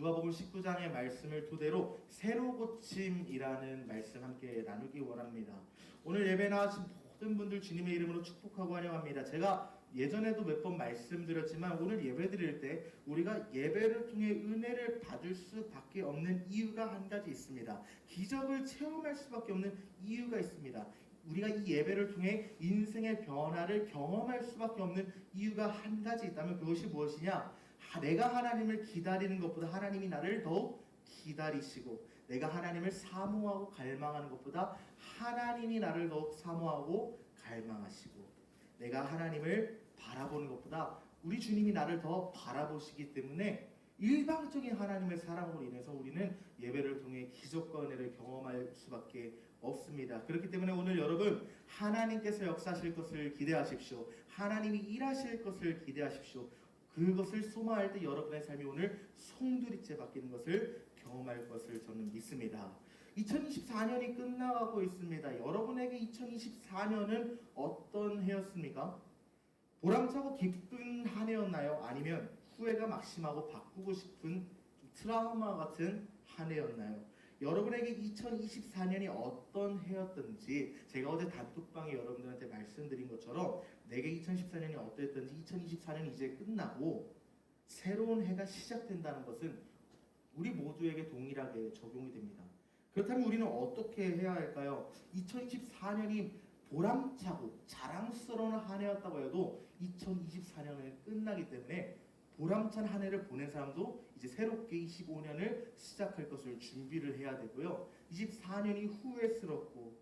누가복음 19장의 말씀을 토대로 새로 고침이라는 말씀 함께 나누기 원합니다. 오늘 예배 나와주신 모든 분들 주님의 이름으로 축복하고 환영합니다. 제가 예전에도 몇 번 말씀드렸지만 오늘 예배 드릴 때 우리가 예배를 통해 은혜를 받을 수밖에 없는 이유가 한 가지 있습니다. 기적을 체험할 수밖에 없는 이유가 있습니다. 우리가 이 예배를 통해 인생의 변화를 경험할 수밖에 없는 이유가 한 가지 있다면 그것이 무엇이냐? 내가 하나님을 기다리는 것보다 하나님이 나를 더욱 기다리시고, 내가 하나님을 사모하고 갈망하는 것보다 하나님이 나를 더욱 사모하고 갈망하시고, 내가 하나님을 바라보는 것보다 우리 주님이 나를 더 바라보시기 때문에 일방적인 하나님의 사랑으로 인해서 우리는 예배를 통해 기적과 은혜를 경험할 수밖에 없습니다. 그렇기 때문에 오늘 여러분, 하나님께서 역사하실 것을 기대하십시오. 하나님이 일하실 것을 기대하십시오. 그것을 소망할 때 여러분의 삶이 오늘 송두리째 바뀌는 것을 경험할 것을 저는 믿습니다. 2024년이 끝나가고 있습니다. 여러분에게 2024년은 어떤 해였습니까? 보람차고 기쁜 한 해였나요? 아니면 후회가 막심하고 바꾸고 싶은 트라우마 같은 한 해였나요? 여러분에게 2024년이 어떤 해였던지, 제가 어제 단톡방에 여러분들한테 말씀드린 것처럼 내게 2014년이 어땠던지, 2024년이 이제 끝나고 새로운 해가 시작된다는 것은 우리 모두에게 동일하게 적용이 됩니다. 그렇다면 우리는 어떻게 해야 할까요? 2024년이 보람차고 자랑스러운 한 해였다고 해도 2024년은 끝나기 때문에 보람찬 한 해를 보낸 사람도 이제 새롭게 25년을 시작할 것을 준비를 해야 되고요. 24년이 후회스럽고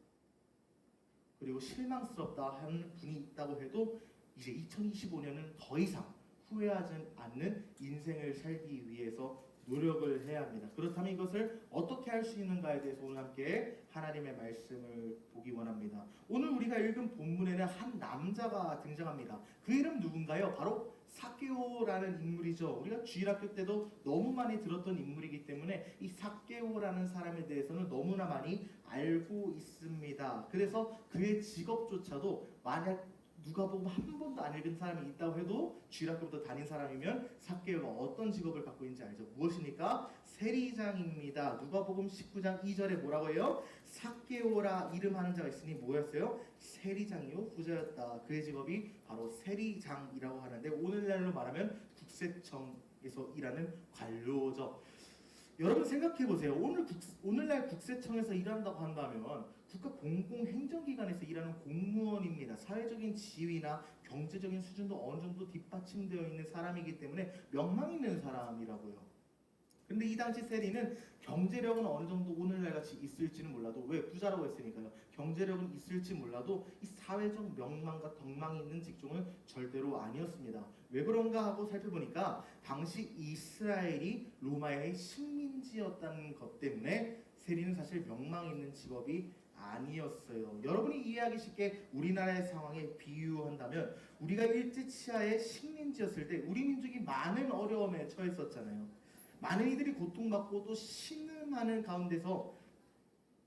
그리고 실망스럽다 하는 분이 있다고 해도 이제 2025년은 더 이상 후회하지 않는 인생을 살기 위해서 노력을 해야 합니다. 그렇다면 이것을 어떻게 할 수 있는가에 대해서 오늘 함께 하나님의 말씀을 보기 원합니다. 오늘 우리가 읽은 본문에는 한 남자가 등장합니다. 그 이름 누군가요? 바로 삭개오라는 인물이죠. 우리가 주일학교 때도 너무 많이 들었던 인물이기 때문에 이 삭개오라는 사람에 대해서는 너무나 많이 알고 있습니다. 그래서 그의 직업조차도 만약 누가복음 한 번도 안 읽은 사람이 있다고 해도 주일학교부터 다닌 사람이면 삭개오가 어떤 직업을 갖고 있는지 알죠. 무엇입니까? 세리장입니다. 누가복음 19장 2절에 뭐라고 해요? 삭개오라 이름하는 자가 있으니 뭐였어요? 세리장이요 부자였다. 그의 직업이 바로 세리장이라고 하는데 오늘날로 말하면 국세청에서 일하는 관료죠. 여러분 생각해보세요. 오늘날 국세청에서 일한다고 한다면 국가 공공행정기관에서 일하는 공무원입니다. 사회적인 지위나 경제적인 수준도 어느 정도 뒷받침되어 있는 사람이기 때문에 명망 있는 사람이라고요. 근데 이 당시 세리는 경제력은 어느 정도 오늘날 같이 있을지는 몰라도, 왜? 부자라고 했으니까요. 경제력은 있을지 몰라도 이 사회적 명망과 덕망이 있는 직종은 절대로 아니었습니다. 왜 그런가 하고 살펴보니까 당시 이스라엘이 로마의 식민지였다는 것 때문에 세리는 사실 명망 있는 직업이 아니었어요. 여러분이 이해하기 쉽게 우리나라의 상황에 비유한다면 우리가 일제치하의 식민지였을 때 우리 민족이 많은 어려움에 처했었잖아요. 많은 이들이 고통받고 또 신음하는 가운데서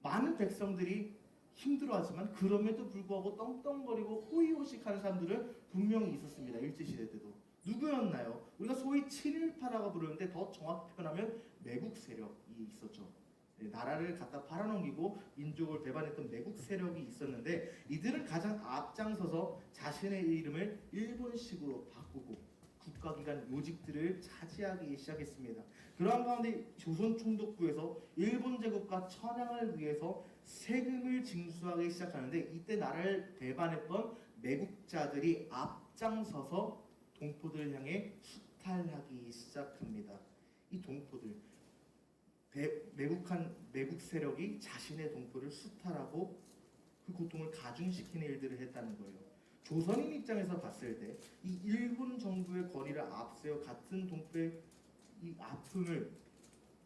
많은 백성들이 힘들어하지만 그럼에도 불구하고 떵떵거리고 호의호식하는 사람들은 분명히 있었습니다. 일제시대 때도. 누구였나요? 우리가 소위 친일파라고 부르는데 더 정확히 표현하면 매국 세력이 있었죠. 나라를 갖다 팔아넘기고 민족을 배반했던 매국 세력이 있었는데 이들은 가장 앞장서서 자신의 이름을 일본식으로 바꾸고 국가기관 요직들을 차지하기 시작했습니다. 그러한 가운데 조선총독부에서 일본 제국과 천황을 위해서 세금을 징수하기 시작하는데 이때 나라를 배반했던 매국자들이 앞장서서 동포들을 향해 수탈하기 시작합니다. 이 동포들, 매국 세력이 자신의 동포를 수탈하고 그 고통을 가중시키는 일들을 했다는 거예요. 조선인 입장에서 봤을 때 이 일본 정부의 권위를 앞세워 같은 동포의 이 아픔을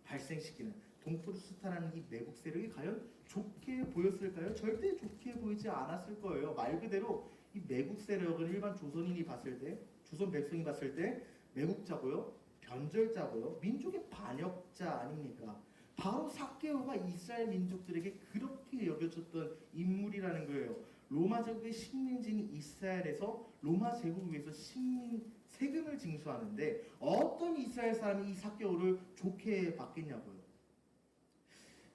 발생시키는 동포를 수탈하는 이 매국 세력이 과연 좋게 보였을까요? 절대 좋게 보이지 않았을 거예요. 말 그대로 이 매국 세력은 일반 조선인이 봤을 때, 조선 백성이 봤을 때 매국자고요, 변절자고요, 민족의 반역자 아닙니까? 바로 삭개오가 이스라엘 민족들에게 그렇게 여겨졌던 인물이라는 거예요. 로마 제국의 식민지인 이스라엘에서 로마 제국을 위해서 세금을 징수하는데 어떤 이스라엘 사람이 이 삭개오를 좋게 받겠냐고요.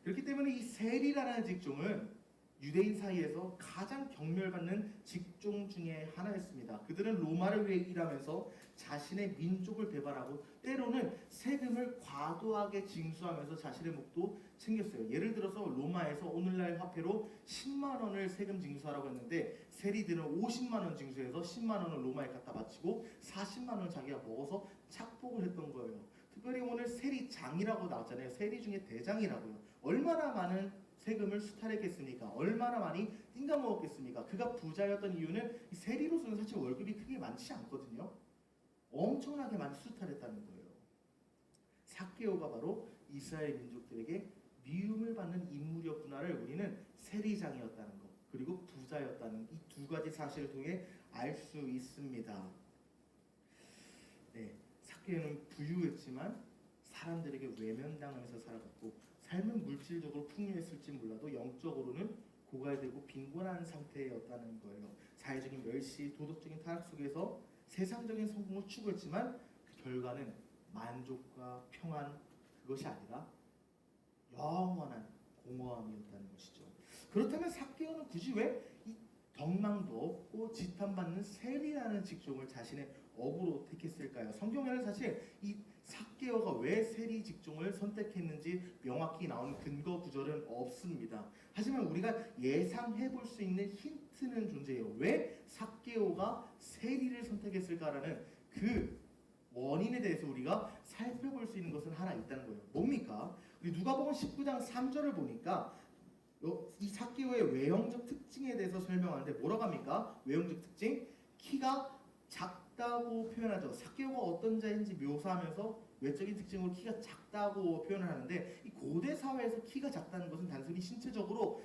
그렇기 때문에 이 세리라는 직종은 유대인 사이에서 가장 경멸받는 직종 중에 하나였습니다. 그들은 로마를 위해 일하면서 자신의 민족을 배반하고 때로는 세금을 과도하게 징수하면서 자신의 목도 챙겼어요. 예를 들어서 로마에서 오늘날 화폐로 10만 원을 세금 징수하라고 했는데 세리들은 50만 원 징수해서 10만 원을 로마에 갖다 바치고 40만 원을 자기가 먹어서 착복을 했던 거예요. 특별히 오늘 세리장이라고 나왔잖아요. 세리 중에 대장이라고요. 얼마나 많은 세금을 수탈했겠습니까? 얼마나 많이 띵가먹었겠습니까? 그가 부자였던 이유는 세리로서는 사실 월급이 크게 많지 않거든요. 엄청나게 많이 수탈했다는 거예요. 삭개오가 바로 이스라엘 민족들에게 미움을 받는 인물이었구나를 우리는 세리장이었다는 것, 그리고 부자였다는 이 두 가지 사실을 통해 알 수 있습니다. 네, 삭개오는 부유했지만 사람들에게 외면당하면서 살아갔고 삶은 물질적으로 풍요했을지 몰라도 영적으로는 고갈되고 빈곤한 상태였다는 거예요. 사회적인 멸시, 도덕적인 타락 속에서 세상적인 성공을 추구했지만 그 결과는 만족과 평안, 그것이 아니라 영원한 공허함이었다는 것이죠. 그렇다면 삭개오는 굳이 왜 이 덕망도 없고 지탄받는 세리라는 직종을 자신의 업으로 택했을까요? 성경에는 사실 이 삭개오가 왜 세리 직종을 선택했는지 명확히 나오는 근거 구절은 없습니다. 하지만 우리가 예상해 볼 수 있는 힌트는 존재해요. 왜 삭개오가 세리를 선택했을까라는 그 원인에 대해서 우리가 살펴볼 수 있는 것은 하나 있다는 거예요. 뭡니까? 우리 누가복음 19장 3절을 보니까 이 삭개오의 외형적 특징에 대해서 설명하는데 뭐라고 합니까? 외형적 특징? 키가 작다고 표현하죠. 삭개오가 어떤 자인지 묘사하면서 외적인 특징으로 키가 작다고 표현을 하는데 이 고대 사회에서 키가 작다는 것은 단순히 신체적으로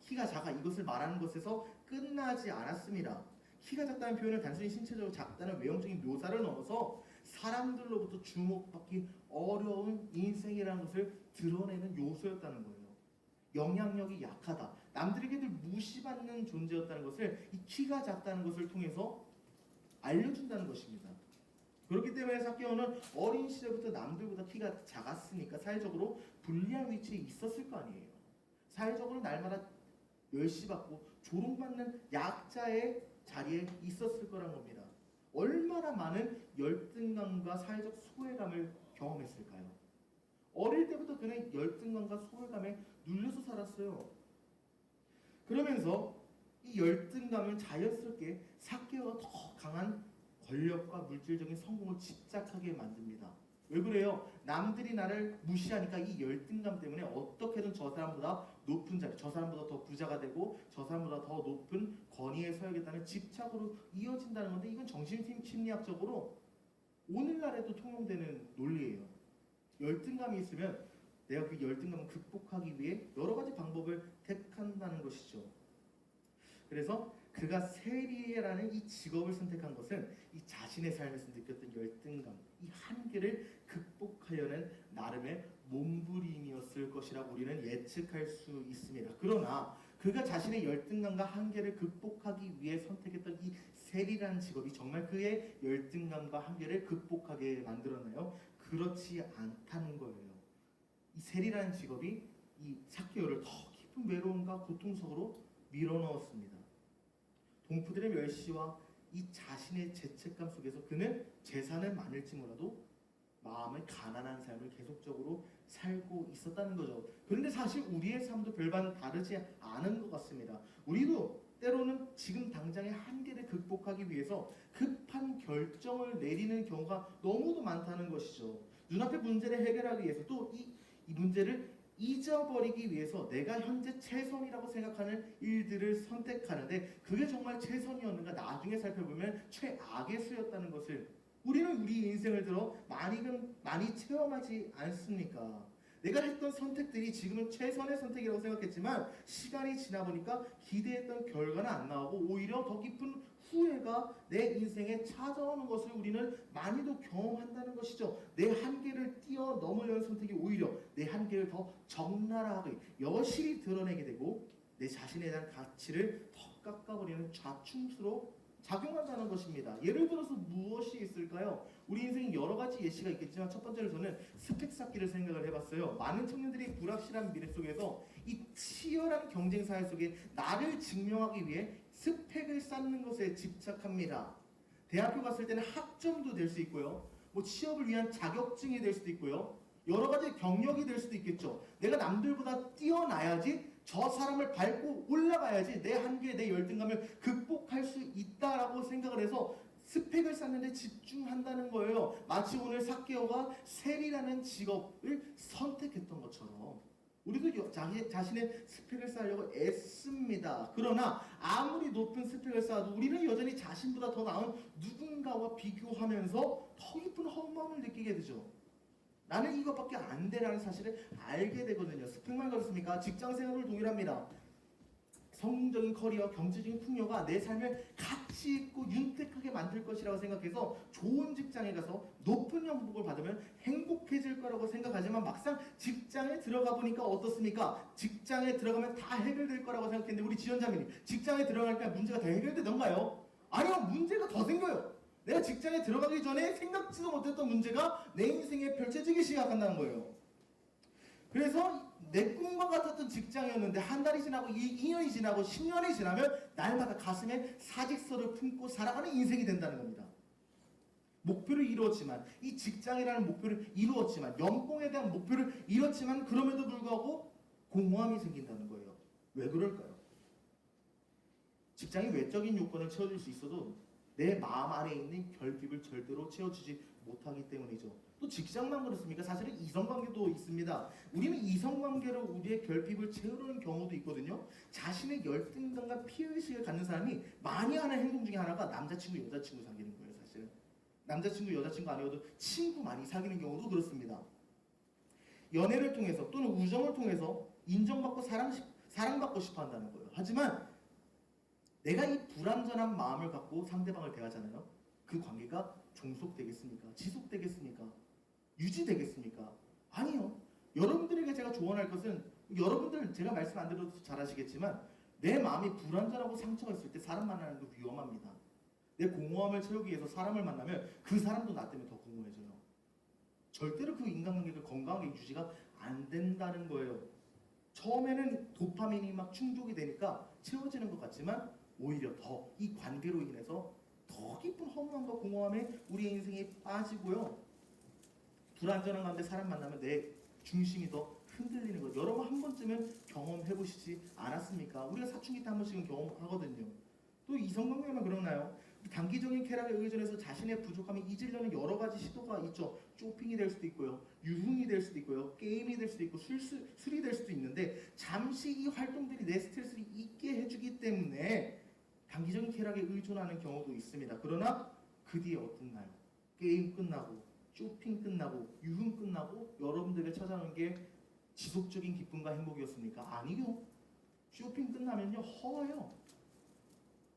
키가 작아 이것을 말하는 것에서 끝나지 않았습니다. 키가 작다는 표현을 단순히 신체적으로 작다는 외형적인 묘사를 넣어서 사람들로부터 주목받기 어려운 인생이라는 것을 드러내는 요소였다는 거예요. 영향력이 약하다, 남들에게 늘 무시받는 존재였다는 것을 이 키가 작다는 것을 통해서 알려준다는 것입니다. 그렇기 때문에 삭개오는 어린 시절부터 남들보다 키가 작았으니까 사회적으로 불리한 위치에 있었을 거 아니에요. 사회적으로 날마다 멸시받고 조롱받는 약자의 자리에 있었을 거란 겁니다. 얼마나 많은 열등감과 사회적 소외감을 경험했을까요? 어릴 때부터 그는 열등감과 소외감에 눌려서 살았어요. 그러면서 이 열등감은 자연스럽게 삭개오가 더 강한 권력과 물질적인 성공을 집착하게 만듭니다. 왜 그래요? 남들이 나를 무시하니까 이 열등감 때문에 어떻게든 저 사람보다 높은 자리, 저 사람보다 더 부자가 되고 저 사람보다 더 높은 권위에 서야겠다는 집착으로 이어진다는 건데 이건 정신심리학적으로 오늘날에도 통용되는 논리예요. 열등감이 있으면 내가 그 열등감을 극복하기 위해 여러 가지 방법을 택한다는 것이죠. 그래서 그가 세리라는 이 직업을 선택한 것은 이 자신의 삶에서 느꼈던 열등감, 이 한계를 극복하려는 나름의 몸부림이었을 것이라고 우리는 예측할 수 있습니다. 그러나 그가 자신의 열등감과 한계를 극복하기 위해 선택했던 이 세리라는 직업이 정말 그의 열등감과 한계를 극복하게 만들었나요? 그렇지 않다는 거예요. 이 세리라는 직업이 이 삭개오를 더 깊은 외로움과 고통 속으로 밀어넣었습니다. 동포들의 멸시와 이 자신의 죄책감 속에서 그는 재산은 많을지 몰라도 마음의 가난한 삶을 계속적으로 살고 있었다는 거죠. 그런데 사실 우리의 삶도 별반 다르지 않은 것 같습니다. 우리도 때로는 지금 당장의 한계를 극복하기 위해서 급한 결정을 내리는 경우가 너무도 많다는 것이죠. 눈앞의 문제를 해결하기 위해서 또 이 문제를 잊어버리기 위해서 내가 현재 최선이라고 생각하는 일들을 선택하는데 그게 정말 최선이었는가 나중에 살펴보면 최악의 수였다는 것을 우리는 우리 인생을 들어 많이 체험하지 않습니까? 내가 했던 선택들이 지금은 최선의 선택이라고 생각했지만 시간이 지나 보니까 기대했던 결과는 안 나오고 오히려 더 깊은 후회가 내 인생에 찾아오는 것을 우리는 많이도 경험한다는 것이죠. 내 한계를 뛰어넘으려는 선택이 오히려 내 한계를 더 적나라하게 여실히 드러내게 되고 내 자신에 대한 가치를 더 깎아버리는 좌충수로 작용한다는 것입니다. 예를 들어서 무엇이 있을까요? 우리 인생에 여러 가지 예시가 있겠지만 첫 번째로 저는 스펙 쌓기를 생각을 해봤어요. 많은 청년들이 불확실한 미래 속에서 이 치열한 경쟁 사회 속에 나를 증명하기 위해 스펙을 쌓는 것에 집착합니다. 대학교 갔을 때는 학점도 될 수 있고요. 뭐 취업을 위한 자격증이 될 수도 있고요. 여러 가지 경력이 될 수도 있겠죠. 내가 남들보다 뛰어나야지, 저 사람을 밟고 올라가야지 내 한계, 내 열등감을 극복할 수 있다라고 생각을 해서 스펙을 쌓는데 집중한다는 거예요. 마치 오늘 삭개오가 세리라는 직업을 선택했던 것처럼 우리도 자신의 스펙을 쌓으려고 애씁니다. 그러나 아무리 높은 스펙을 쌓아도 우리는 여전히 자신보다 더 나은 누군가와 비교하면서 더 깊은 허무함을 느끼게 되죠. 나는 이것밖에 안 돼라는 사실을 알게 되거든요. 스펙만 그렇습니까? 직장생활을 동일합니다. 성공적인 커리어, 경제적인 풍요가 내 삶을 가치 있고 윤택하게 만들 것이라고 생각해서 좋은 직장에 가서 높은 연봉을 받으면 행복해질 거라고 생각하지만 막상 직장에 들어가 보니까 어떻습니까? 직장에 들어가면 다 해결될 거라고 생각했는데 우리 지원자매님 직장에 들어가니까 문제가 다 해결되던가요? 아니요, 문제가 더 생겨요. 내가 직장에 들어가기 전에 생각지도 못했던 문제가 내 인생에 펼쳐지기 시작한다는 거예요. 그래서 내 꿈과 같았던 직장이었는데 한 달이 지나고 2년이 지나고 10년이 지나면 날마다 가슴에 사직서를 품고 살아가는 인생이 된다는 겁니다. 목표를 이루었지만, 이 직장이라는 목표를 이루었지만, 연봉에 대한 목표를 이뤘지만 그럼에도 불구하고 공허함이 생긴다는 거예요. 왜 그럴까요? 직장이 외적인 요건을 채워줄 수 있어도 내 마음 안에 있는 결핍을 절대로 채워주지 못하기 때문이죠. 또 직장만 그렇습니까? 사실은 이성관계도 있습니다. 우리는 이성관계로 우리의 결핍을 채우려는 경우도 있거든요. 자신의 열등감과 피해의식을 갖는 사람이 많이 하는 행동 중에 하나가 남자친구, 여자친구 사귀는 거예요. 사실 남자친구, 여자친구 아니어도 친구 많이 사귀는 경우도 그렇습니다. 연애를 통해서 또는 우정을 통해서 인정받고 사랑받고 싶어 한다는 거예요. 하지만 내가 이 불완전한 마음을 갖고 상대방을 대하잖아요. 그 관계가 종속되겠습니까? 지속되겠습니까? 유지되겠습니까? 아니요. 여러분들에게 제가 조언할 것은, 여러분들 제가 말씀 안 드려도 잘 아시겠지만 내 마음이 불완전하고 상처가 있을 때 사람 만나는 거 위험합니다. 내 공허함을 채우기 위해서 사람을 만나면 그 사람도 나 때문에 더 공허해져요. 절대로 그 인간관계가 건강하게 유지가 안 된다는 거예요. 처음에는 도파민이 막 충족이 되니까 채워지는 것 같지만 오히려 더 이 관계로 인해서 더 깊은 허무함과 공허함에 우리의 인생이 빠지고요. 불안전한 가운데 사람 만나면 내 중심이 더 흔들리는 거. 여러분 한 번쯤은 경험해 보시지 않았습니까? 우리가 사춘기 때 한 번씩은 경험하거든요. 또 이성관계만 그러나요? 단기적인 쾌락에 의존해서 자신의 부족함을 잊으려는 여러 가지 시도가 있죠. 쇼핑이 될 수도 있고요, 유흥이 될 수도 있고요, 게임이 될 수도 있고 술이 될 수도 있는데 잠시 이 활동들이 내 스트레스를 잊게 해주기 때문에 단기적인 쾌락에 의존하는 경우도 있습니다. 그러나 그 뒤에 어떻나요? 게임 끝나고 쇼핑 끝나고 유흥 끝나고 여러분들의 찾아오는 게 지속적인 기쁨과 행복이었습니까? 아니요. 쇼핑 끝나면요 허해요.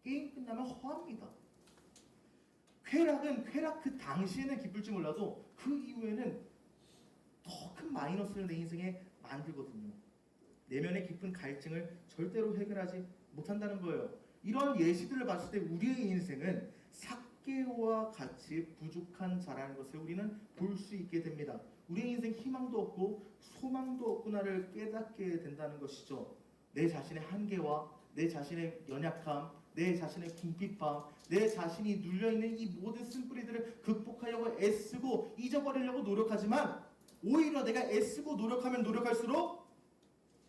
게임 끝나면 허합니다. 쾌락은 쾌락 그 당시에는 기쁠지 몰라도 그 이후에는 더 큰 마이너스를 내 인생에 만들거든요. 내면의 깊은 갈증을 절대로 해결하지 못한다는 거예요. 이런 예시들을 봤을 때 우리의 인생은 삭개오와 같이 부족한 자라는 것을 우리는 볼 수 있게 됩니다. 우리의 인생 희망도 없고 소망도 없구나를 깨닫게 된다는 것이죠. 내 자신의 한계와 내 자신의 연약함, 내 자신의 궁핍함, 내 자신이 눌려있는 이 모든 쓴뿌리들을 극복하려고 애쓰고 잊어버리려고 노력하지만 오히려 내가 애쓰고 노력하면 노력할수록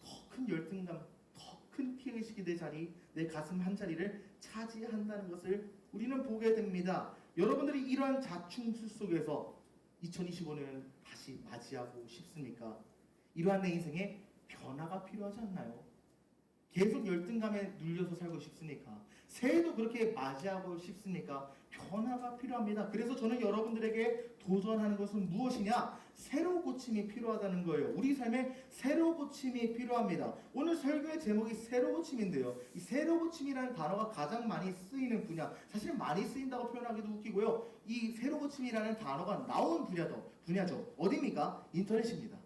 더 큰 열등감, 더 큰 피해의식이 내 가슴 한자리를 차지한다는 것을 우리는 보게 됩니다. 여러분들이 이러한 자충수 속에서 2025년을 다시 맞이하고 싶습니까? 이러한 내 인생에 변화가 필요하지 않나요? 계속 열등감에 눌려서 살고 싶습니까? 새해도 그렇게 맞이하고 싶습니까? 변화가 필요합니다. 그래서 저는 여러분들에게 도전하는 것은 무엇이냐? 새로 고침이 필요하다는 거예요. 우리 삶에 새로 고침이 필요합니다. 오늘 설교의 제목이 새로 고침인데요. 이 새로 고침이라는 단어가 가장 많이 쓰이는 분야, 사실은 많이 쓰인다고 표현하기도 웃기고요. 이 새로 고침이라는 단어가 나온 분야죠. 어디입니까? 인터넷입니다.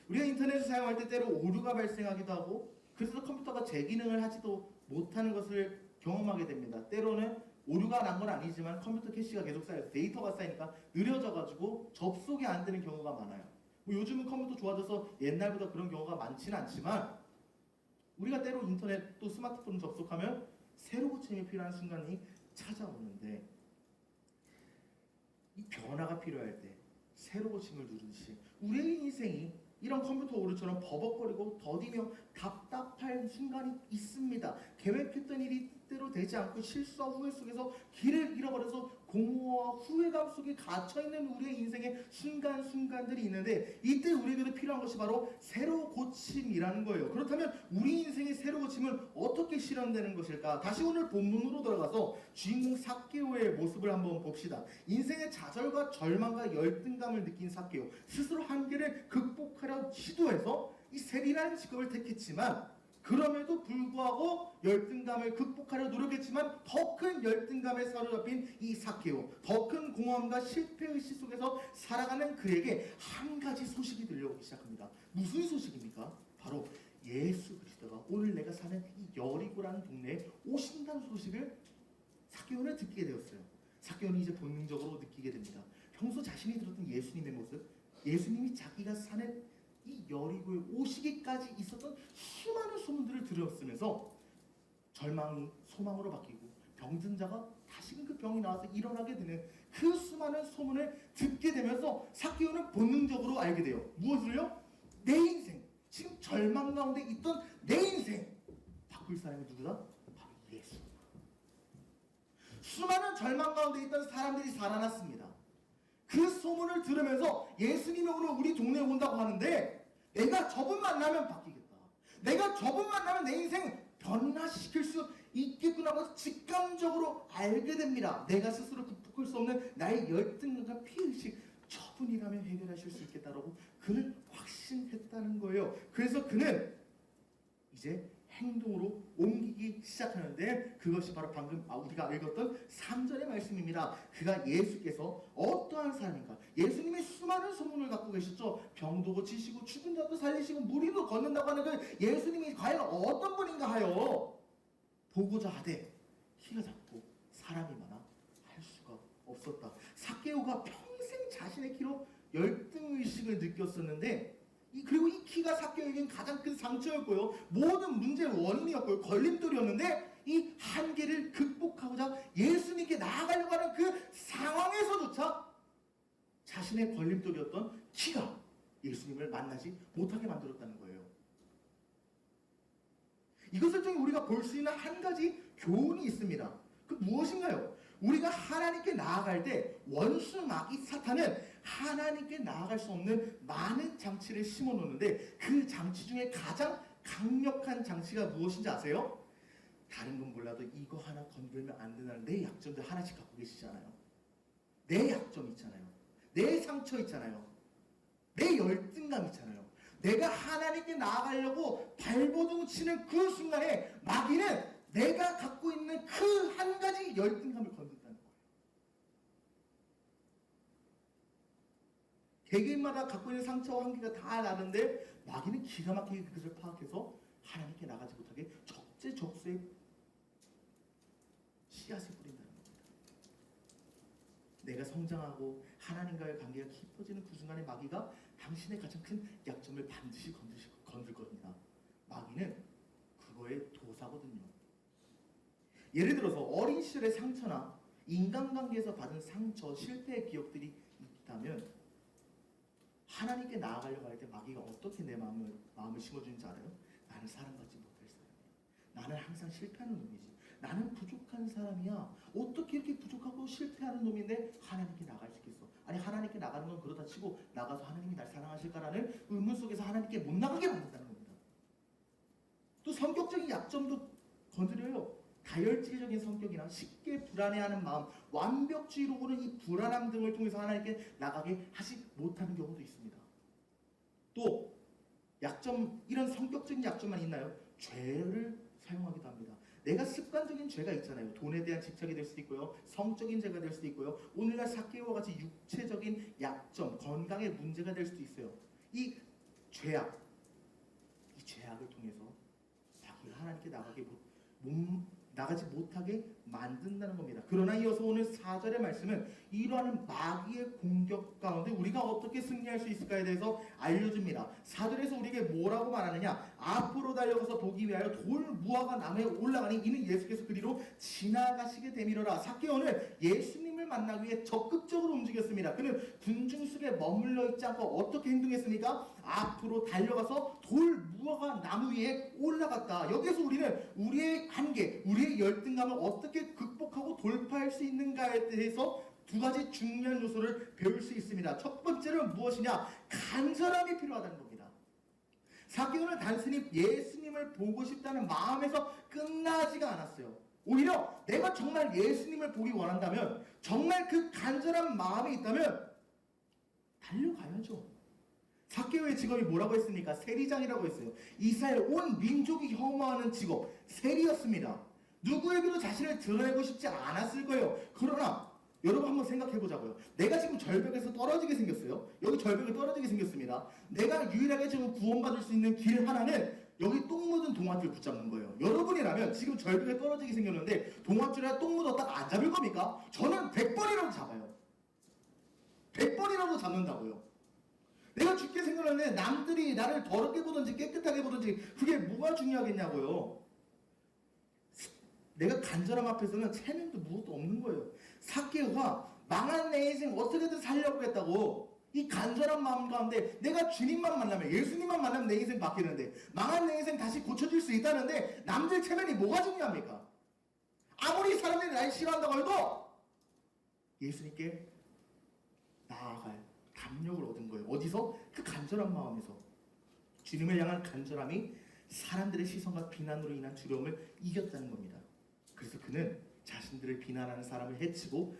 우리가 인터넷을 사용할 때 때로 오류가 발생하기도 하고 그래서 컴퓨터가 제 기능을 하지도 못하는 것을 경험하게 됩니다. 때로는 오류가 난 건 아니지만 컴퓨터 캐시가 계속 쌓여서 데이터가 쌓이니까 느려져가지고 접속이 안 되는 경우가 많아요. 뭐 요즘은 컴퓨터 좋아져서 옛날보다 그런 경우가 많지는 않지만 우리가 때로 인터넷 또 스마트폰 접속하면 새로 고침이 필요한 순간이 찾아오는데 이 변화가 필요할 때 새로 고침을 누르듯이 우리의 인생이 이런 컴퓨터 오류처럼 버벅거리고 더디며 답답할 순간이 있습니다. 계획했던 일이 뜻대로 되지 않고 실수와 후회 속에서 길을 잃어버려서 공허와 후회감 속에 갇혀있는 우리의 인생의 순간순간들이 있는데 이때 우리에게도 필요한 것이 바로 새로 고침이라는 거예요. 그렇다면 우리 인생의 새로 고침은 어떻게 실현되는 것일까? 다시 오늘 본문으로 돌아가서 주인공 삭개오의 모습을 한번 봅시다. 인생의 좌절과 절망과 열등감을 느낀 삭개오, 스스로 한계를 극복하려 시도해서 이 세리라는 직업을 택했지만 그럼에도 불구하고 열등감을 극복하려 노력했지만 더 큰 열등감에 사로잡힌 이 삭개오, 더 큰 공허함과 실패의식 속에서 살아가는 그에게 한 가지 소식이 들려오기 시작합니다. 무슨 소식입니까? 바로 예수 그리스도가 오늘 내가 사는 이 여리고라는 동네에 오신다는 소식을 삭개오는 듣게 되었어요. 삭개오는 이제 본능적으로 느끼게 됩니다. 평소 자신이 들었던 예수님의 모습, 예수님이 자기가 사는 이 여리고에 오시기까지 있었던 수많은 소문들을 들었으면서 절망이 소망으로 바뀌고 병든 자가 다시금 그 병이 나와서 일어나게 되는 그 수많은 소문을 듣게 되면서 삭개오는 본능적으로 알게 돼요. 무엇을요? 내 인생, 지금 절망 가운데 있던 내 인생 바꿀 사람이 누구다? 바로 예수. 수많은 절망 가운데 있던 사람들이 살아났습니다. 그 소문을 들으면서 예수님이 오늘 우리 동네에 온다고 하는데 내가 저분 만나면 바뀌겠다. 내가 저분 만나면 내 인생 변화시킬 수 있겠구나 하고 직감적으로 알게 됩니다. 내가 스스로 극복할 수 없는 나의 열등감과 피의식, 저분이라면 해결하실 수 있겠다라고 그는 확신했다는 거예요. 그래서 그는 이제 행동으로 옮기기 시작하는데 그것이 바로 방금 우리가 읽었던 3절의 말씀입니다. 그가 예수께서 어떠한 사람인가? 예수님이 수많은 소문을 갖고 계셨죠. 병도 고치시고 죽은 자도 살리시고 무리도 걷는다고 하는 그 예수님이 과연 어떤 분인가 하여 보고자 하되 키가 작고 사람이 많아 할 수가 없었다. 삭개오가 평생 자신의 키로 열등의식을 느꼈었는데 그리고 이 키가 삭개오에겐 가장 큰 상처였고요. 모든 문제의 원인이었고요. 걸림돌이었는데 이 한계를 극복하고자 예수님께 나아가려고 하는 그 상황에서조차 자신의 걸림돌이었던 키가 예수님을 만나지 못하게 만들었다는 거예요. 이것을 통해 우리가 볼 수 있는 한 가지 교훈이 있습니다. 그 무엇인가요? 우리가 하나님께 나아갈 때 원수 마귀 사탄은 하나님께 나아갈 수 없는 많은 장치를 심어 놓는데 그 장치 중에 가장 강력한 장치가 무엇인지 아세요? 다른 건 몰라도 이거 하나 건들면 안 된다는 내 약점들 하나씩 갖고 계시잖아요. 내 약점 있잖아요. 내 상처 있잖아요. 내 열등감 있잖아요. 내가 하나님께 나아가려고 발버둥 치는 그 순간에 마귀는 내가 갖고 있는 그 한 가지 열등감을 건든다는 거예요. 개개인마다 갖고 있는 상처와 한계가 다 다른데 마귀는 기가 막히게 그것을 파악해서 하나님께 나가지 못하게 적재적소에 씨앗을 뿌린다는 겁니다. 내가 성장하고 하나님과의 관계가 깊어지는 그 순간에 마귀가 당신의 가장 큰 약점을 반드시 건들 겁니다. 마귀는 그거의 도사거든요. 예를 들어서 어린 시절의 상처나 인간관계에서 받은 상처, 실패의 기억들이 있다면 하나님께 나아가려고 할 때 마귀가 어떻게 내 마음을 심어주는지 알아요? 나는 사랑받지 못할 사람이야. 나는 항상 실패하는 놈이지. 나는 부족한 사람이야. 어떻게 이렇게 부족하고 실패하는 놈인데 하나님께 나갈 수 있겠어? 아니 하나님께 나가는 건 그렇다 치고 나가서 하나님이 날 사랑하실까라는 의문 속에서 하나님께 못 나가게 만든다는 겁니다. 또 성격적인 약점도 건드려요. 다혈질적인 성격이나 쉽게 불안해하는 마음, 완벽주의로 보는 이 불안함 등을 통해서 하나님께 나가게 하지 못하는 경우도 있습니다. 또 약점, 이런 성격적인 약점만 있나요? 죄를 사용하기도 합니다. 내가 습관적인 죄가 있잖아요. 돈에 대한 집착이 될 수도 있고요. 성적인 죄가 될 수도 있고요. 오늘날 삭개오와 같이 육체적인 약점, 건강의 문제가 될 수도 있어요. 이 죄악을 통해서 자기가 하나님께 나가게 나가지 못하게 만든다는 겁니다. 그러나 이어서 오늘 4절의 말씀은 이러한 마귀의 공격 가운데 우리가 어떻게 승리할 수 있을까에 대해서 알려줍니다. 4절에서 우리에게 뭐라고 말하느냐? 앞으로 달려가서 보기 위하여 돌 무화과 나무에 올라가니 이는 예수께서 그리로 지나가시게 되밀어라. 삭개오는 예수님을 만나기 위해 적극적으로 움직였습니다. 그는 군중 속에 머물러 있지 않고 어떻게 행동했습니까? 앞으로 달려가서 돌 무화과 나무 위에 올라갔다. 여기서 우리는 우리의 한계, 우리의 열등감을 어떻게 극복하고 돌파할 수 있는가에 대해서 두 가지 중요한 요소를 배울 수 있습니다. 첫 번째는 무엇이냐? 간절함이 필요하다는 겁니다. 삭개오는 단순히 예수님을 보고 싶다는 마음에서 끝나지가 않았어요. 오히려 내가 정말 예수님을 보기 원한다면, 정말 그 간절한 마음이 있다면 달려가야죠. 삭개오의 직업이 뭐라고 했습니까? 세리장이라고 했어요. 이스라엘 온 민족이 혐오하는 직업, 세리였습니다. 누구에게도 자신을 드러내고 싶지 않았을 거예요. 그러나 여러분 한번 생각해 보자고요. 내가 지금 절벽에서 떨어지게 생겼어요. 여기 절벽에 떨어지게 생겼습니다. 내가 유일하게 지금 구원받을 수 있는 길 하나는 여기 똥 묻은 동아줄 붙잡는 거예요. 여러분이라면 지금 절벽에 떨어지게 생겼는데 동아줄에 똥 묻었다가 안 잡을 겁니까? 저는 100번이라도 잡아요. 100번이라도 잡는다고요. 내가 죽게 생겼는데 남들이 나를 더럽게 보든지 깨끗하게 보든지 그게 뭐가 중요하겠냐고요. 내가 간절함 앞에서는 체면도 무엇도 없는 거예요. 삭개오가 망한 내 인생 어떻게든 살려고 했다고, 이 간절한 마음 가운데 내가 주님만 만나면, 예수님만 만나면 내 인생 바뀌는데, 망한 내 인생 다시 고쳐질 수 있다는데 남들 체면이 뭐가 중요합니까? 아무리 사람들이 날 싫어한다고 해도 예수님께 나아갈 담력을 얻은 거예요. 어디서? 그 간절한 마음에서. 주님을 향한 간절함이 사람들의 시선과 비난으로 인한 두려움을 이겼다는 겁니다. 그래서 그는 자신들을 비난하는 사람을 해치고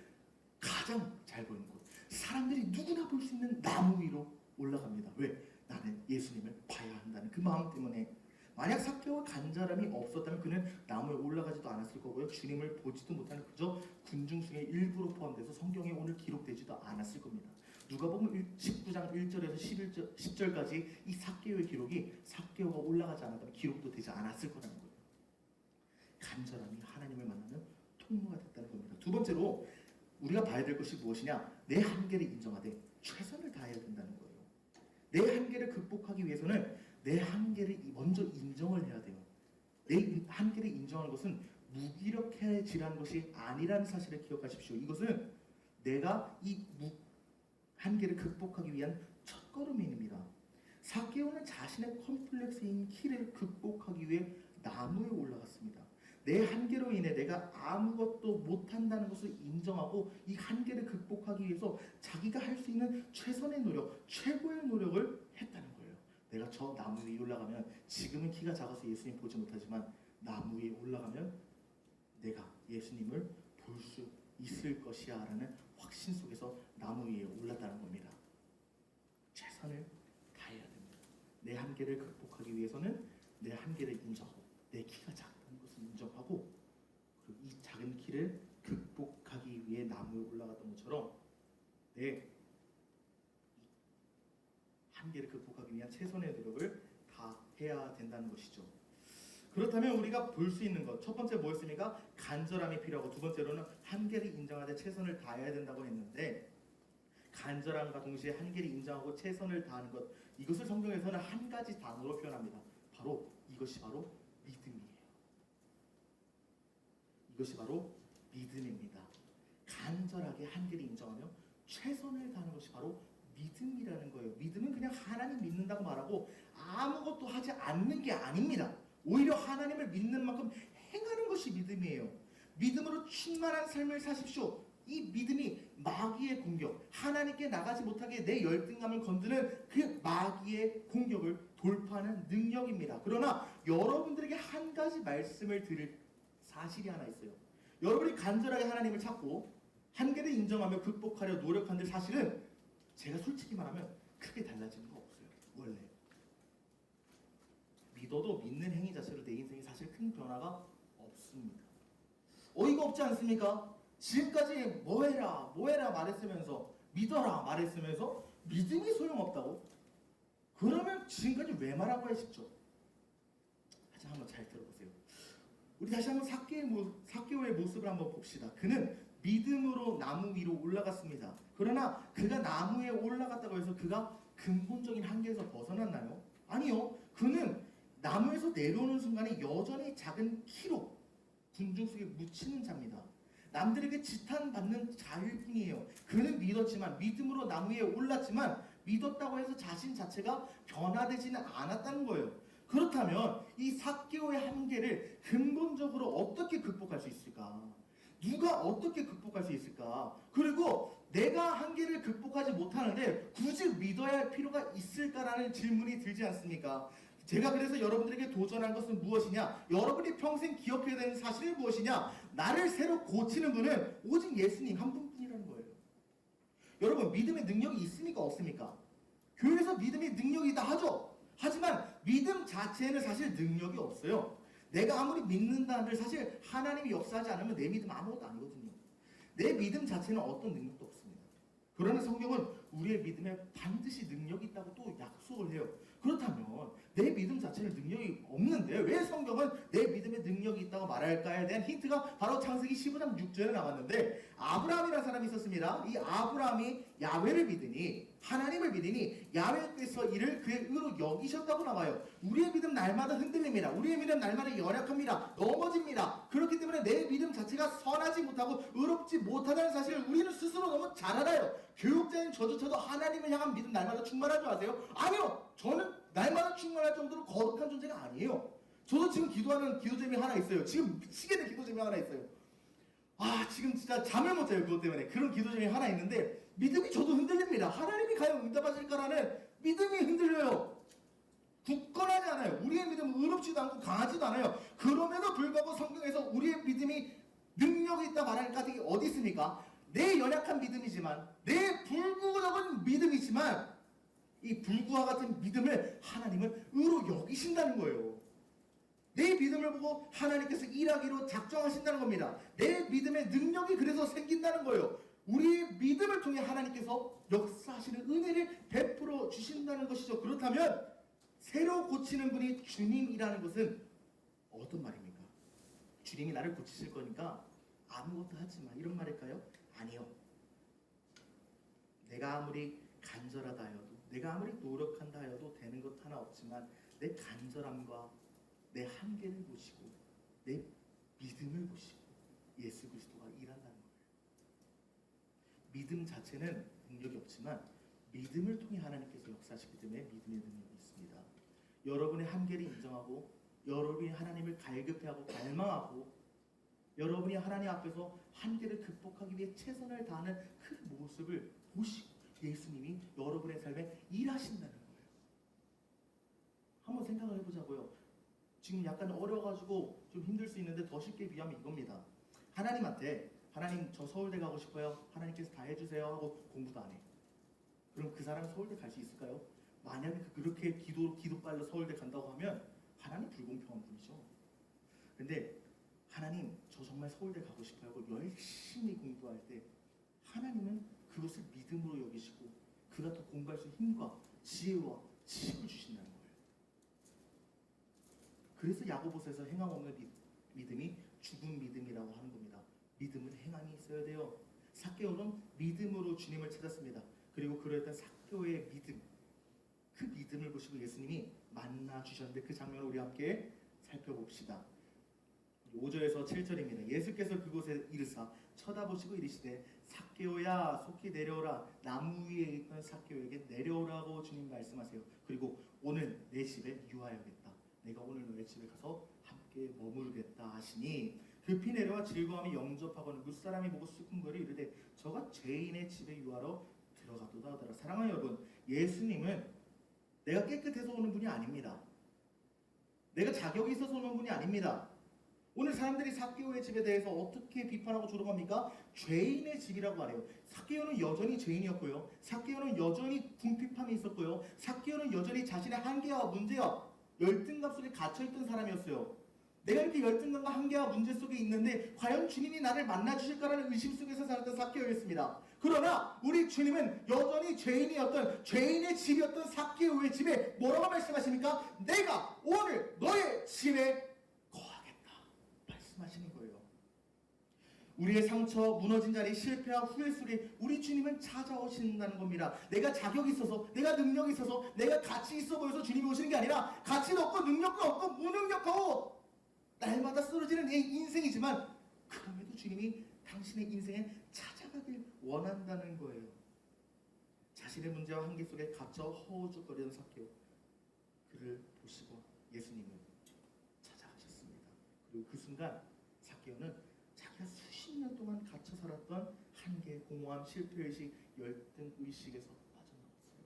가장 잘 보이는 곳, 사람들이 누구나 볼 수 있는 나무 위로 올라갑니다. 왜? 나는 예수님을 봐야 한다는 그 마음 때문에. 만약 삭개오의 간절함이 없었다면 그는 나무에 올라가지도 않았을 거고요. 주님을 보지도 못하는 그저 군중 중에 일부로 포함돼서 성경에 오늘 기록되지도 않았을 겁니다. 누가복음 19장 1절에서 10절까지 이 삭개오의 기록이 삭개오가 올라가지 않았다면 기록도 되지 않았을 거라는 거예요. 간절함이 하나님을 만나는 통로가 됐다는 겁니다. 두 번째로 우리가 봐야 될 것이 무엇이냐? 내 한계를 인정하되 최선을 다해야 된다는 거예요. 내 한계를 극복하기 위해서는 내 한계를 먼저 인정을 해야 돼요. 내 한계를 인정하는 것은 무기력해지라는 것이 아니라는 사실을 기억하십시오. 이것은 내가 이 한계를 극복하기 위한 첫걸음입니다. 삭개오는 자신의 컴플렉스인 키를 극복하기 위해 나무에 올라갔습니다. 내 한계로 인해 내가 아무것도 못한다는 것을 인정하고 이 한계를 극복하기 위해서 자기가 할 수 있는 최선의 노력, 최고의 노력을 했다는 거예요. 내가 저 나무 위에 올라가면, 지금은 키가 작아서 예수님 보지 못하지만 나무 위에 올라가면 내가 예수님을 볼 수 있을 것이야 라는 확신 속에서 나무 위에 올랐다는 겁니다. 최선을 다해야 됩니다. 내 한계를 극복하기 위해서는 내 한계를 인정하고 내 키가 작다는 것을 인정하고, 그리고 이 작은 키를 극복하기 위해 나무에 올라갔던 것처럼 내 한계를 극복하기 위한 최선의 노력을 다 해야 된다는 것이죠. 그렇다면 우리가 볼 수 있는 것, 첫 번째 뭐였습니까? 간절함이 필요하고, 두 번째로는 한계를 인정하되 최선을 다해야 된다고 했는데, 간절함과 동시에 한계를 인정하고 최선을 다하는 것, 이것을 성경에서는 한 가지 단어로 표현합니다. 이것이 바로 믿음이에요. 이것이 바로 믿음입니다. 간절하게 한계를 인정하며 최선을 다하는 것이 바로 믿음이라는 거예요. 믿음은 그냥 하나님 믿는다고 말하고 아무것도 하지 않는 게 아닙니다. 오히려 하나님을 믿는 만큼 행하는 것이 믿음이에요. 믿음으로 충만한 삶을 사십시오. 이 믿음이 마귀의 공격, 하나님께 나가지 못하게 내 열등감을 건드는 그 마귀의 공격을 돌파하는 능력입니다. 그러나 여러분들에게 한 가지 말씀을 드릴 사실이 하나 있어요. 여러분이 간절하게 하나님을 찾고 한계를 인정하며 극복하려 노력하는데 사실은 제가 솔직히 말하면 크게 달라지는 거 없어요. 원래 믿어도 믿는 행위 자체로 내 인생에 사실 큰 변화가 없습니다. 어이가 없지 않습니까? 지금까지 뭐해라 말했으면서, 믿어라 말했으면서 믿음이 소용없다고? 그러면 지금까지 왜 말하고 하십시오? 하지만 한번 잘 들어보세요. 우리 다시 한번 삭개오의 모습을 한번 봅시다. 그는 믿음으로 나무 위로 올라갔습니다. 그러나 그가 나무에 올라갔다고 해서 그가 근본적인 한계에서 벗어났나요? 아니요. 그는 나무에서 내려오는 순간에 여전히 작은 키로 군중 속에 묻히는 자입니다. 남들에게 지탄받는 자일 뿐이에요. 그는 믿었지만, 믿음으로 나무 위에 올랐지만 믿었다고 해서 자신 자체가 변화되지는 않았다는 거예요. 그렇다면 이 삭개오의 한계를 근본적으로 어떻게 극복할 수 있을까? 누가 어떻게 극복할 수 있을까? 그리고 내가 한계를 극복하지 못하는데 굳이 믿어야 할 필요가 있을까라는 질문이 들지 않습니까? 제가 그래서 여러분들에게 도전한 것은 무엇이냐? 여러분이 평생 기억해야 되는 사실이 무엇이냐? 나를 새로 고치는 분은 오직 예수님 한 분뿐이라는 거예요. 여러분, 믿음의 능력이 있습니까? 없습니까? 교회에서 믿음의 능력이 있다 하죠. 하지만 믿음 자체에는 사실 능력이 없어요. 내가 아무리 믿는다 한들 사실 하나님이 역사하지 않으면 내 믿음 아무것도 아니거든요. 내 믿음 자체는 어떤 능력도 없습니다. 그러나 성경은 우리의 믿음에 반드시 능력이 있다고 또 약속을 해요. 그렇다면 내 믿음 자체는 능력이 없는데 왜 성경은 내 믿음에 능력이 있다고 말할까에 대한 힌트가 바로 창세기 15장 6절에 나왔는데, 아브라함이라는 사람이 있었습니다. 이 아브라함이 야훼를 믿으니, 하나님을 믿으니 야훼께서 이를 그의 의로 여기셨다고 나와요. 우리의 믿음 날마다 흔들립니다. 우리의 믿음 날마다 연약합니다. 넘어집니다. 그렇기 때문에 내 믿음 자체가 선하지 못하고 의롭지 못하다는 사실을 우리는 스스로 너무 잘 알아요. 교육자인 저조차도 하나님을 향한 믿음 날마다 충만한 줄 아세요? 아니요! 저는 날마다 충만할 정도로 거룩한 존재가 아니에요. 저도 지금 기도하는 기도점이 하나 있어요. 지금 미치겠는 기도점이 하나 있어요. 지금 진짜 잠을 못 자요. 그것 때문에. 그런 기도점이 하나 있는데 믿음이 저도 흔들립니다. 하나님이 과연 응답하실까라는 믿음이 흔들려요. 굳건하지 않아요. 우리의 믿음은 의롭지도 않고 강하지도 않아요. 그럼에도 불구하고 성경에서 우리의 믿음이 능력이 있다 말할 까닭이 어디 있습니까? 내 연약한 믿음이지만, 내 불구적은 믿음이지만 이 불구와 같은 믿음을 하나님은 의로 여기신다는 거예요. 내 믿음을 보고 하나님께서 일하기로 작정하신다는 겁니다. 내 믿음의 능력이 그래서 생긴다는 거예요. 우리의 믿음을 통해 하나님께서 역사하시는 은혜를 베풀어 주신다는 것이죠. 그렇다면 새로 고치는 분이 주님이라는 것은 어떤 말입니까? 주님이 나를 고치실 거니까 아무것도 하지 마, 이런 말일까요? 아니요. 내가 아무리 간절하다 하여도, 내가 아무리 노력한다 하여도 되는 것 하나 없지만 내 간절함과 내 한계를 보시고 내 믿음을 보시고 예수 그리스도가 일한다는 거예요. 믿음 자체는 능력이 없지만 믿음을 통해 하나님께서 역사하시기 때문에 믿음의 능력이 있습니다. 여러분의 한계를 인정하고 여러분이 하나님을 갈급해하고 갈망하고 여러분이 하나님 앞에서 한계를 극복하기 위해 최선을 다하는 그 모습을 보시고 예수님이 여러분의 삶에 일하신다는 거예요. 한번 생각을 해보자고요. 지금 약간 어려워가지고 좀 힘들 수 있는데 더 쉽게 비하면 이겁니다. 하나님한테 하나님 저 서울대 가고 싶어요. 하나님께서 다 해주세요 하고 공부도 안 해. 그럼 그 사람은 서울대 갈 수 있을까요? 만약에 그렇게 기도 빨려 서울대 간다고 하면 하나님 불공평한 분이죠. 근데 하나님 저 정말 서울대 가고 싶어요 하고 열심히 공부할 때 하나님은 그것을 믿음으로 여기시고 그가 더 공부할 수 있는 힘과 지혜와 지식을 주신다는 거예요. 그래서 야고보서에서 행함 없는 믿음이 죽은 믿음이라고 하는 겁니다. 믿음은 행함이 있어야 돼요. 삭개오는 믿음으로 주님을 찾았습니다. 그리고 그랬던 삭개오의 믿음, 그 믿음을 보시고 예수님이 만나 주셨는데 그 장면을 우리 함께 살펴봅시다. 5절에서 7절입니다. 예수께서 그곳에 이르사 쳐다보시고 이르시되 삭개오야 속히 내려오라. 나무 위에 있던 삭개오에게 내려오라고 주님 말씀하세요. 그리고 오늘 내 집에 유하여야겠다. 내가 오늘 너의 집에 가서 함께 머물겠다 하시니 급히 내려와 즐거움이 영접하고는 무사람이 보고 수군거리 이르되 저가 죄인의 집에 유하러 들어가도다 하더라. 사랑하는 여러분, 예수님은 내가 깨끗해서 오는 분이 아닙니다. 내가 자격이 있어서 오는 분이 아닙니다. 오늘 사람들이 삭개오의 집에 대해서 어떻게 비판하고 조롱합니까? 죄인의 집이라고 말해요. 삭개오는 여전히 죄인이었고요. 삭개오는 여전히 궁핍함이 있었고요. 삭개오는 여전히 자신의 한계와 문제와 열등감 속에 갇혀있던 사람이었어요. 내가 이렇게 열등감과 한계와 문제 속에 있는데 과연 주님이 나를 만나주실까라는 의심 속에서 살았던 삭개오였습니다. 그러나 우리 주님은 여전히 죄인이었던 죄인의 집이었던 삭개오의 집에 뭐라고 말씀하십니까? 내가 오늘 너의 집에 거하겠다 우리의 상처, 무너진 자리, 실패와 후회 속에 우리 주님은 찾아오신다는 겁니다. 내가 자격이 있어서, 내가 능력이 있어서, 내가 가치 있어 보여서 주님이 오시는 게 아니라 가치도 없고 능력도 없고 무능력하고 날마다 쓰러지는 내 인생이지만 그럼에도 주님이 당신의 인생에 찾아가길 원한다는 거예요. 자신의 문제와 한계 속에 갇혀 허우적거리던 삭개오, 그를 보시고 예수님은 찾아가셨습니다. 그리고 그 순간 삭개오는 자기가 수십 년 동안 갇혀 살았던 한계, 공허함, 실패의식, 열등의식에서 빠져나왔어요.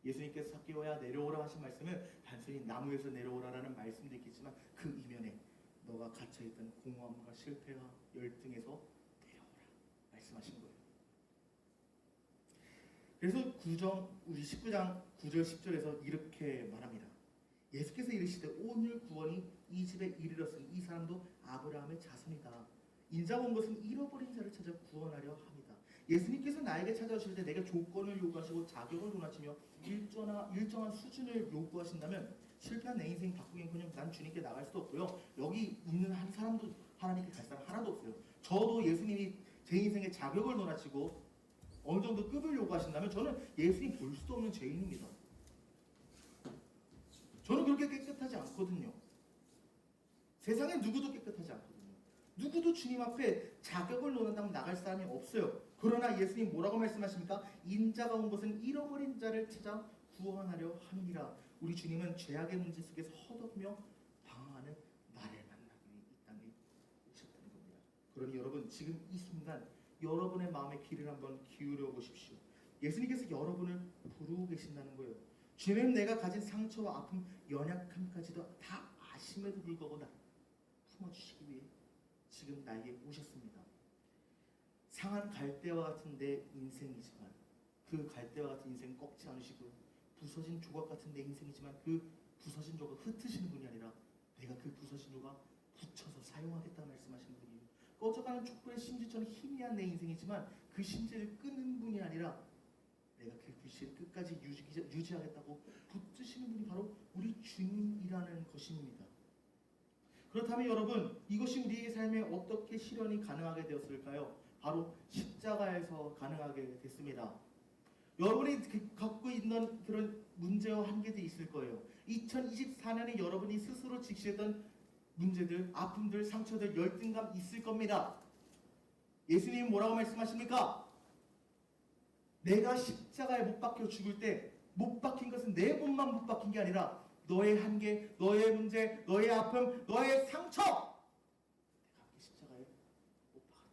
예수님께서 삭개오야 내려오라 하신 말씀은 단순히 나무에서 내려오라라는 말씀도 있겠지만 그 이면에 너가 갇혀있던 공허함과 실패와 열등에서 내려오라 말씀하신 거예요. 그래서 우리 19장 9절 10절에서 이렇게 말합니다. 예수께서 이르시되 오늘 구원이 이 집에 이르렀으니 이 사람도 아브라함의 자손이다. 인자가 온 것은 잃어버린 자를 찾아 구원하려 합니다. 예수님께서 나에게 찾아오실 때 내가 조건을 요구하시고 자격을 논하시며 일정한 수준을 요구하신다면 실패한 내 인생 바꾸긴커녕 난 주님께 나갈 수도 없고요. 여기 있는 한 사람도 하나님께 갈 사람 하나도 없어요. 저도 예수님이 제 인생의 자격을 논하시고 어느 정도 급을 요구하신다면 저는 예수님 볼 수도 없는 죄인입니다. 저는 그렇게 깨끗하지 않거든요. 세상에 누구도 깨끗하지 않거든요. 누구도 주님 앞에 자격을 논한다면 나갈 사람이 없어요. 그러나 예수님 뭐라고 말씀하십니까? 인자가 온 것은 잃어버린 자를 찾아 구원하려 함이라. 우리 주님은 죄악의 문제 속에서 허덕이며 방황하는 나를 만나기 위해 이 땅에 오셨다는 겁니다. 그러니 여러분 지금 이 순간 여러분의 마음의 귀를 한번 기울여 보십시오. 예수님께서 여러분을 부르고 계신다는 거예요. 주님 내가 가진 상처와 아픔, 연약함까지도 다 아심에도 불구하고 나를 품어주시기 위해 지금 나에게 오셨습니다. 상한 갈대와 같은 내 인생이지만 그 갈대와 같은 인생 꺾지 않으시고 부서진 조각 같은 내 인생이지만 그 부서진 조각 흩으시는 분이 아니라 내가 그 부서진 조각 붙여서 사용하겠다 말씀하시는 분이에요. 꺼져가는 촛불의 심지처럼 희미한 내 인생이지만 그 심지를 끄는 분이 아니라 내가 그 불씨를 끝까지 유지하겠다고 붙드시는 분이 바로 우리 주님이라는 것입니다. 그렇다면 여러분 이것이 우리의 삶에 어떻게 실현이 가능하게 되었을까요? 바로 십자가에서 가능하게 됐습니다. 여러분이 갖고 있는 그런 문제와 한계들이 있을 거예요. 2024년에 여러분이 스스로 직시했던 문제들, 아픔들, 상처들, 열등감 있을 겁니다. 예수님은 뭐라고 말씀하십니까? 내가 십자가에 못 박혀 죽을 때 못 박힌 것은 내 몸만 못 박힌 게 아니라 너의 한계, 너의 문제, 너의 아픔, 너의 상처 내가 함께 십자가에 못 박았다.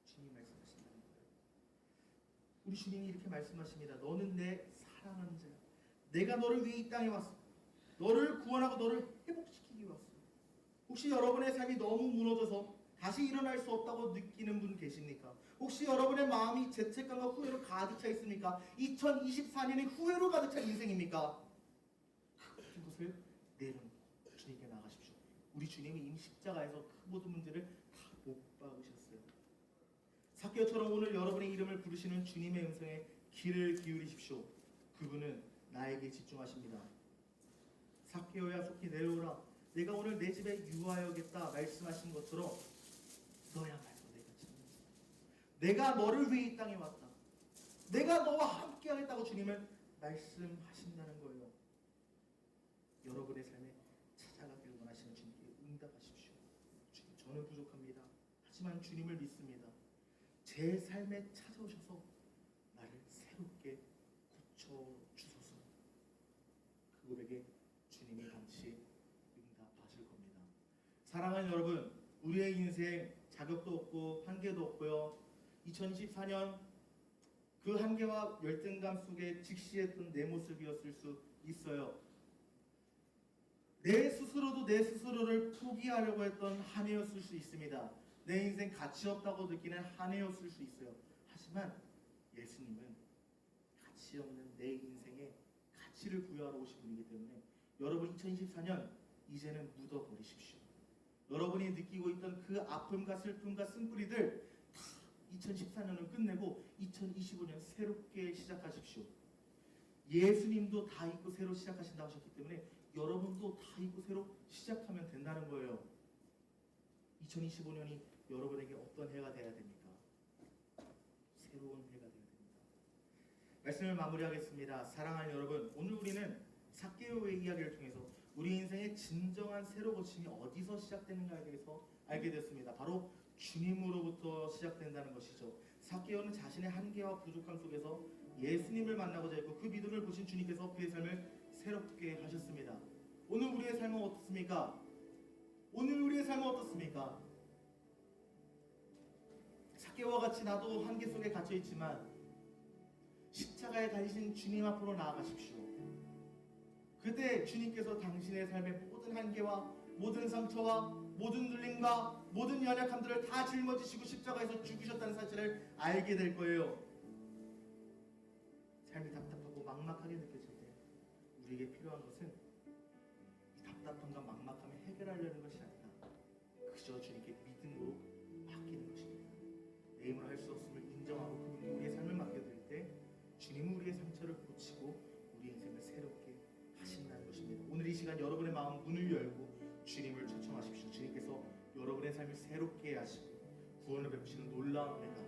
주님 말씀하신다는 거예요. 우리 주님이 이렇게 말씀하십니다. 너는 내 사랑하는 자야. 내가 너를 위해 이 땅에 왔어. 너를 구원하고 너를 회복시키기 위해 왔어. 혹시 여러분의 삶이 너무 무너져서 다시 일어날 수 없다고 느끼는 분 계십니까? 혹시 여러분의 마음이 죄책감과 후회로 가득 차 있습니까? 2024년이 후회로 가득 찬 인생입니까? 그 모든 것을 내려놓고 주님께 나가십시오. 우리 주님이 이미 십자가에서 그 모든 문제를 다 못 박으셨어요. 삭개오처럼 오늘 여러분의 이름을 부르시는 주님의 음성에 귀를 기울이십시오. 그분은 나에게 집중하십니다. 삭개오야 속히 내려오라. 내가 오늘 내 집에 유하여겠다 말씀하신 것처럼 너야말로 내가 찾는다. 내가 너를 위해 이 땅에 왔다. 내가 너와 함께 하겠다고 주님은 말씀하신다는 거예요. 여러분의 삶에 찾아가길 원하시는 주님께 응답하십시오. 주님, 저는 부족합니다. 하지만 주님을 믿습니다. 제 삶에 찾아오셔서 나를 새롭게 고쳐주소서. 그 고백에 주님이 반드시 응답하실 겁니다. 사랑하는 여러분, 우리의 인생 자격도 없고 한계도 없고요. 2024년 그 한계와 열등감 속에 직시했던 내 모습이었을 수 있어요. 내 스스로도 내 스스로를 포기하려고 했던 한 해였을 수 있습니다. 내 인생 가치 없다고 느끼는 한 해였을 수 있어요. 하지만 예수님은 가치 없는 내 인생에 가치를 부여하러 오신 분이기 때문에 여러분 2024년 이제는 묻어버리십시오. 여러분이 느끼고 있던 그 아픔과 슬픔과 쓴뿌리들 다 2014년을 끝내고 2025년 새롭게 시작하십시오. 예수님도 다 잊고 새로 시작하신다고 하셨기 때문에 여러분도 다 잊고 새로 시작하면 된다는 거예요. 2025년이 여러분에게 어떤 해가 되어야 됩니까? 새로운 해가 되어야 됩니다. 말씀을 마무리하겠습니다. 사랑하는 여러분, 오늘 우리는 삭개오의 이야기를 통해서 우리 인생의 진정한 새로 고침이 어디서 시작되는가에 대해서 알게 됐습니다. 바로 주님으로부터 시작된다는 것이죠. 삭개오는 자신의 한계와 부족함 속에서 예수님을 만나고자 했고 그 믿음을 보신 주님께서 그의 삶을 새롭게 하셨습니다. 오늘 우리의 삶은 어떻습니까? 오늘 우리의 삶은 어떻습니까? 삭개오와 같이 나도 한계 속에 갇혀 있지만 십자가에 달리신 주님 앞으로 나아가십시오. 그때 주님께서 당신의 삶의 모든 한계와 모든 상처와 모든 눌림과 모든 연약함들을 다 짊어지시고 십자가에서 죽으셨다는 사실을 알게 될 거예요. 삶이 답답하고 막막하게 느껴질 때 우리에게 필요한 것은 이 답답함과 막막함을 해결하려는 것이 아니라 그저 주님께 믿음으로 맡기는 것입니다. 내 힘으로 할 수 없음을 인정하고 그분이 우리의 삶을 맡겨드릴 때 주님은 우리의 상처를 고치고 우리 인생을 새롭게 하신다는 것입니다. 오늘 이 시간 여러분의 마음 문을 열고 주님을 초청하십시오. 주님께서 여러분의 삶을 새롭게 하시고 구원을 베푸시는 놀라운 은혜가